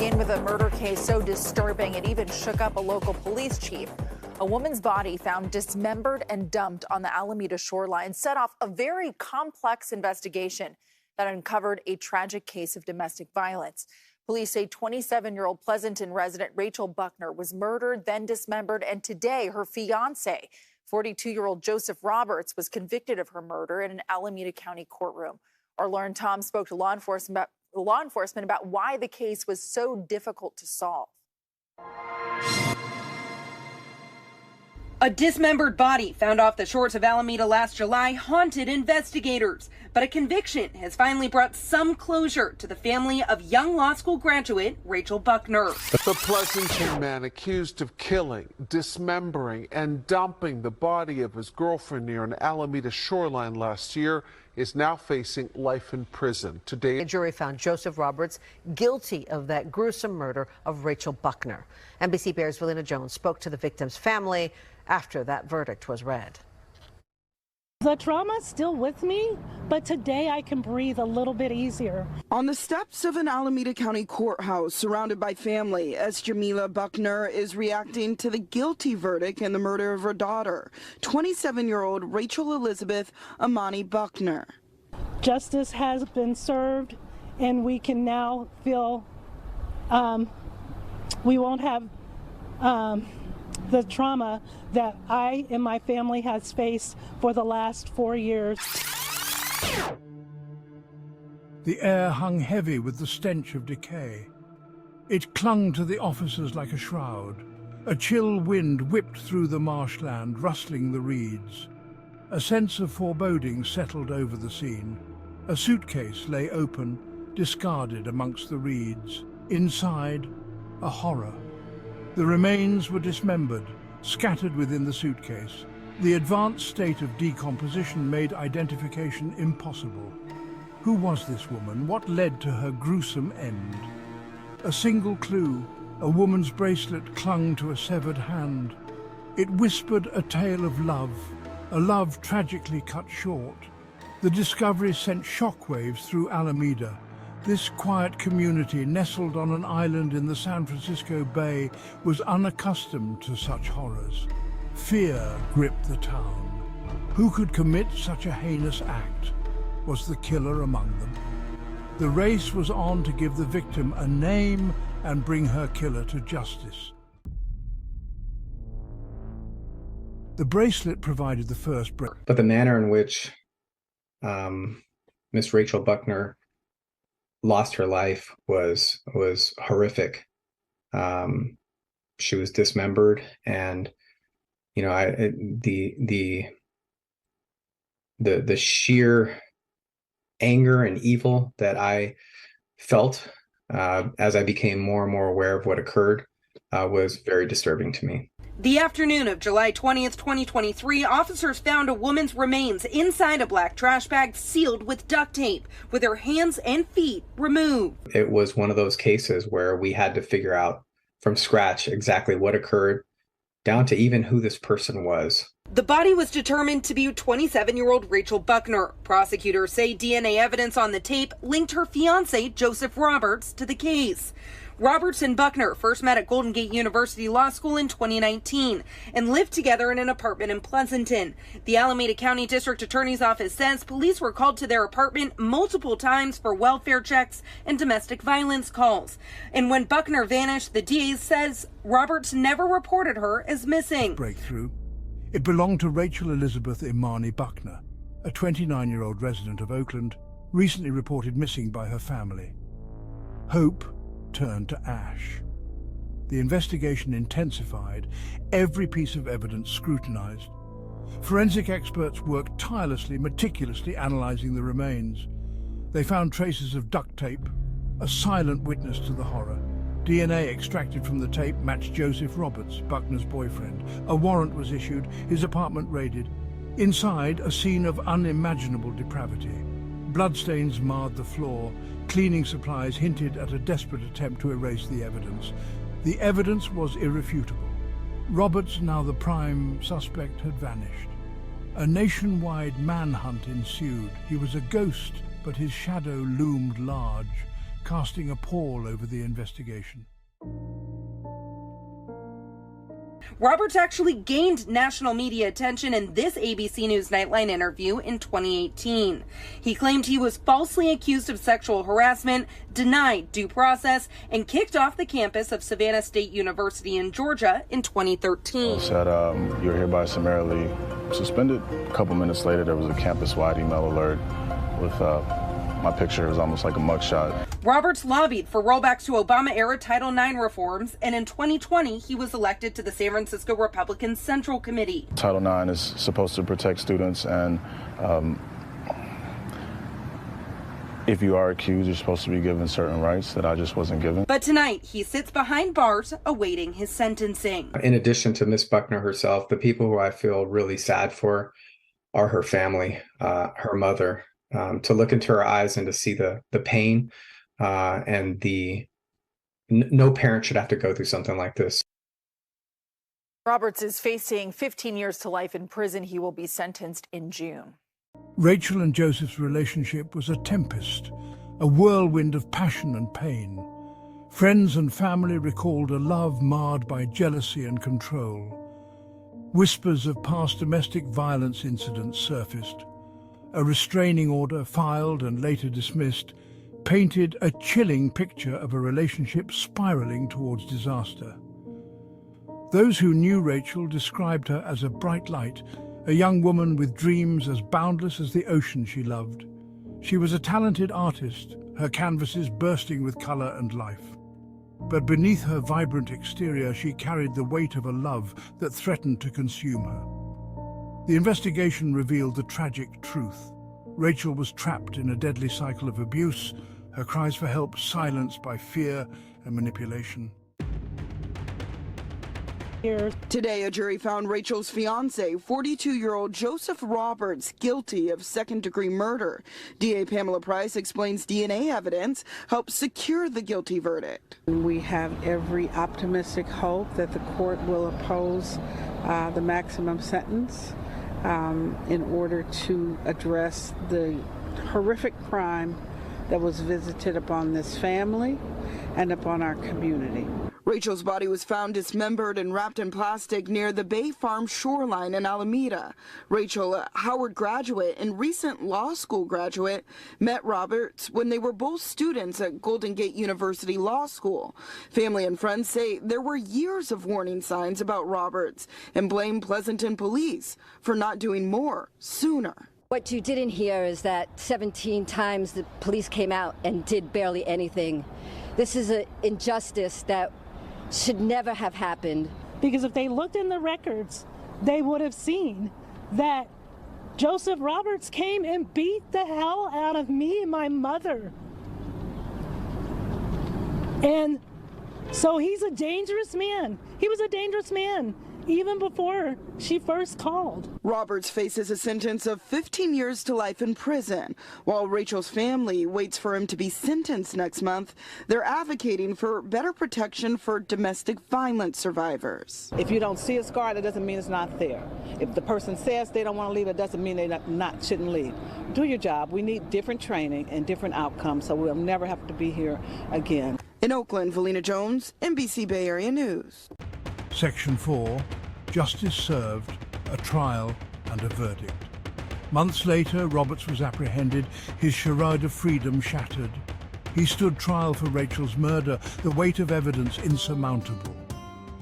begin with a murder case so disturbing it even shook up a local police chief. A woman's body found dismembered and dumped on the Alameda shoreline set off a very complex investigation that uncovered a tragic case of domestic violence. Police say 27-year-old Pleasanton resident Rachel Buckner was murdered, then dismembered, and today her fiancé, 42-year-old Joseph Roberts, was convicted of her murder in an Alameda County courtroom. Our Lauren Tom spoke to law enforcement about why the case was so difficult to solve. A dismembered body found off the shores of Alameda last July haunted investigators, but a conviction has finally brought some closure to the family of young law school graduate Rachel Buckner. The Pleasanton man accused of killing, dismembering, and dumping the body of his girlfriend near an Alameda shoreline last year is now facing life in prison. Today, a jury found Joseph Roberts guilty of that gruesome murder of Rachel Buckner. NBC Bears' Valina Jones spoke to the victim's family after that verdict was read. The trauma's still with me, but today I can breathe a little bit easier. On the steps of an Alameda County courthouse surrounded by family, as Jamila Buckner is reacting to the guilty verdict in the murder of her daughter, 27-year-old Rachel Elizabeth Imani Buckner. Justice has been served, and we can now feel we won't have the trauma that I and my family has faced for the last 4 years. The air hung heavy with the stench of decay. It clung to the officers like a shroud. A chill wind whipped through the marshland, rustling the reeds. A sense of foreboding settled over the scene. A suitcase lay open, discarded amongst the reeds. Inside, a horror. The remains were dismembered, scattered within the suitcase. The advanced state of decomposition made identification impossible. Who was this woman? What led to her gruesome end? A single clue, a woman's bracelet clung to a severed hand. It whispered a tale of love, a love tragically cut short. The discovery sent shockwaves through Alameda. This quiet community, nestled on an island in the San Francisco Bay, was unaccustomed to such horrors. Fear gripped the town. Who could commit such a heinous act? Was the killer among them? The race was on to give the victim a name and bring her killer to justice. The bracelet provided the first break. But the manner in which Miss Rachel Buckner lost her life was horrific. She was dismembered, and the sheer anger and evil that I felt as I became more and more aware of what occurred was very disturbing to me. The afternoon of July 20th, 2023, officers found a woman's remains inside a black trash bag sealed with duct tape, with her hands and feet removed. It was one of those cases where we had to figure out from scratch exactly what occurred, down to even who this person was. The body was determined to be 27-year-old Rachel Buckner. Prosecutors say DNA evidence on the tape linked her fiancé, Joseph Roberts, to the case. Roberts and Buckner first met at Golden Gate University Law School in 2019 and lived together in an apartment in Pleasanton. The Alameda County District Attorney's Office says police were called to their apartment multiple times for welfare checks and domestic violence calls. And when Buckner vanished, the DA says Roberts never reported her as missing. Breakthrough. It belonged to Rachel Elizabeth Imani Buckner, a 29-year-old resident of Oakland, recently reported missing by her family. Hope turned to ash. The investigation intensified, every piece of evidence scrutinized. Forensic experts worked tirelessly, meticulously analyzing the remains. They found traces of duct tape, a silent witness to the horror. DNA extracted from the tape matched Joseph Roberts, Buckner's boyfriend. A warrant was issued, his apartment raided. Inside, a scene of unimaginable depravity. Bloodstains marred the floor. Cleaning supplies hinted at a desperate attempt to erase the evidence. The evidence was irrefutable. Roberts, now the prime suspect, had vanished. A nationwide manhunt ensued. He was a ghost, but his shadow loomed large, casting a pall over the investigation. Roberts actually gained national media attention in this ABC News Nightline interview in 2018. He claimed he was falsely accused of sexual harassment, denied due process, and kicked off the campus of Savannah State University in Georgia in 2013. I said, you're hereby summarily suspended. A couple minutes later, there was a campus-wide email alert with my picture. It was almost like a mugshot. Roberts lobbied for rollbacks to Obama-era Title IX reforms, and in 2020, he was elected to the San Francisco Republican Central Committee. Title IX is supposed to protect students, and if you are accused, you're supposed to be given certain rights that I just wasn't given. But tonight, he sits behind bars awaiting his sentencing. In addition to Miss Buckner herself, the people who I feel really sad for are her family, her mother. To look into her eyes and to see the pain and no parent should have to go through something like this. Roberts is facing 15 years to life in prison. He will be sentenced in June. Rachel and Joseph's relationship was a tempest, a whirlwind of passion and pain. Friends and family recalled a love marred by jealousy and control. Whispers of past domestic violence incidents surfaced. A restraining order, filed and later dismissed, painted a chilling picture of a relationship spiraling towards disaster. Those who knew Rachel described her as a bright light, a young woman with dreams as boundless as the ocean she loved. She was a talented artist, her canvases bursting with color and life. But beneath her vibrant exterior, she carried the weight of a love that threatened to consume her. The investigation revealed the tragic truth. Rachel was trapped in a deadly cycle of abuse, her cries for help silenced by fear and manipulation. Today, a jury found Rachel's fiancé, 42-year-old Joseph Roberts, guilty of second-degree murder. DA Pamela Price explains DNA evidence helped secure the guilty verdict. We have every optimistic hope that the court will oppose the maximum sentence in order to address the horrific crime that was visited upon this family and upon our community. Rachel's body was found dismembered and wrapped in plastic near the Bay Farm shoreline in Alameda. Rachel, a Howard graduate and recent law school graduate, met Roberts when they were both students at Golden Gate University Law School. Family and friends say there were years of warning signs about Roberts and blame Pleasanton police for not doing more sooner. What you didn't hear is that 17 times the police came out and did barely anything. This is an injustice that should never have happened. Because if they looked in the records, they would have seen that Joseph Roberts came and beat the hell out of me and my mother. And so he's a dangerous man. He was a dangerous man even before she first called. Roberts faces a sentence of 15 years to life in prison. While Rachel's family waits for him to be sentenced next month, they're advocating for better protection for domestic violence survivors. If you don't see a scar, that doesn't mean it's not there. If the person says they don't want to leave, it doesn't mean they shouldn't leave. Do your job. We need different training and different outcomes, so we'll never have to be here again. In Oakland, Valina Jones, NBC Bay Area News. Section 4, justice served, a trial and a verdict. Months later, Roberts was apprehended, his charade of freedom shattered. He stood trial for Rachel's murder, the weight of evidence insurmountable.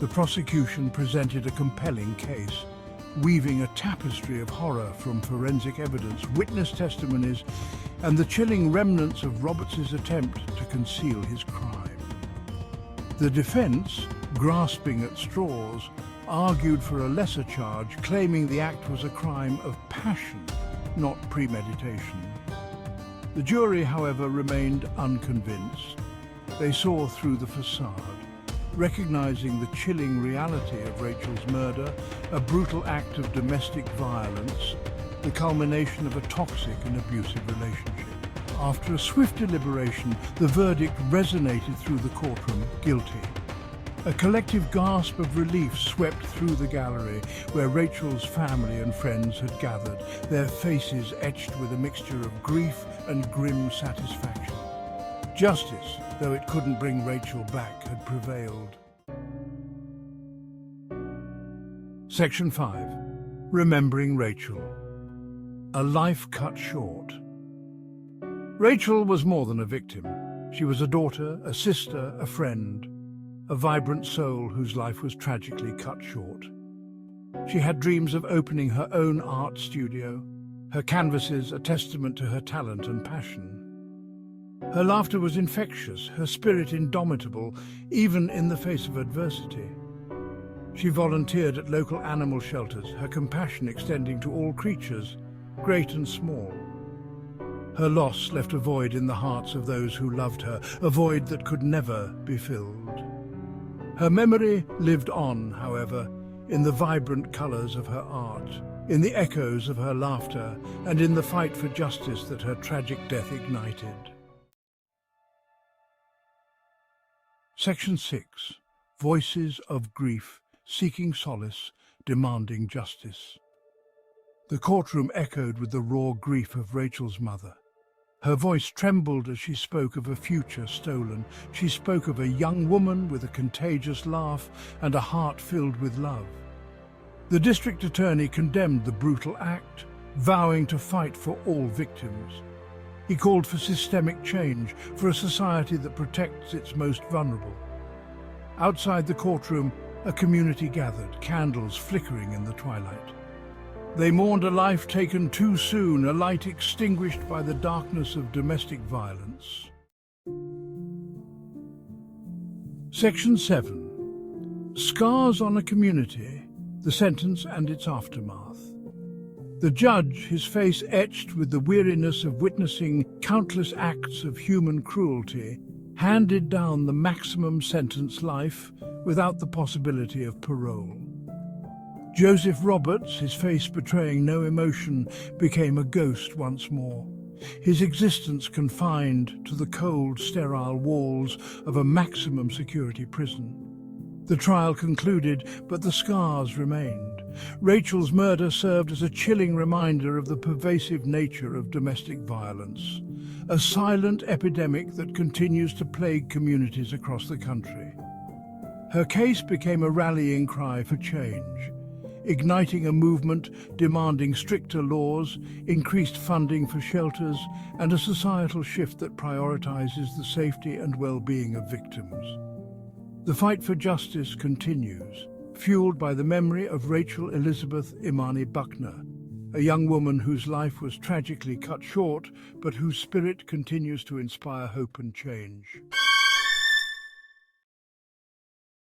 The prosecution presented a compelling case, weaving a tapestry of horror from forensic evidence, witness testimonies, and the chilling remnants of Roberts's attempt to conceal his crime. The defense, grasping at straws, argued for a lesser charge, claiming the act was a crime of passion, not premeditation. The jury, however, remained unconvinced. They saw through the facade, recognizing the chilling reality of Rachel's murder, a brutal act of domestic violence, the culmination of a toxic and abusive relationship. After a swift deliberation, the verdict resonated through the courtroom, guilty. A collective gasp of relief swept through the gallery where Rachel's family and friends had gathered, their faces etched with a mixture of grief and grim satisfaction. Justice, though it couldn't bring Rachel back, had prevailed. Section 5. Remembering Rachel. A life cut short. Rachel was more than a victim. She was a daughter, a sister, a friend, a vibrant soul whose life was tragically cut short. She had dreams of opening her own art studio, her canvases a testament to her talent and passion. Her laughter was infectious, her spirit indomitable, even in the face of adversity. She volunteered at local animal shelters, her compassion extending to all creatures, great and small. Her loss left a void in the hearts of those who loved her, a void that could never be filled. Her memory lived on, however, in the vibrant colours of her art, in the echoes of her laughter, and in the fight for justice that her tragic death ignited. Section 6. Voices of grief, seeking solace, demanding justice. The courtroom echoed with the raw grief of Rachel's mother. Her voice trembled as she spoke of a future stolen. She spoke of a young woman with a contagious laugh and a heart filled with love. The district attorney condemned the brutal act, vowing to fight for all victims. He called for systemic change, for a society that protects its most vulnerable. Outside the courtroom, a community gathered, candles flickering in the twilight. They mourned a life taken too soon, a light extinguished by the darkness of domestic violence. Section 7. Scars on a Community, the Sentence and its Aftermath. The judge, his face etched with the weariness of witnessing countless acts of human cruelty, handed down the maximum sentence, life, without the possibility of parole. Joseph Roberts, his face betraying no emotion, became a ghost once more, his existence confined to the cold, sterile walls of a maximum security prison. The trial concluded, but the scars remained. Rachel's murder served as a chilling reminder of the pervasive nature of domestic violence, a silent epidemic that continues to plague communities across the country. Her case became a rallying cry for change, igniting a movement demanding stricter laws, increased funding for shelters, and a societal shift that prioritizes the safety and well-being of victims. The fight for justice continues, fueled by the memory of Rachel Elizabeth Imani Buckner, a young woman whose life was tragically cut short, but whose spirit continues to inspire hope and change.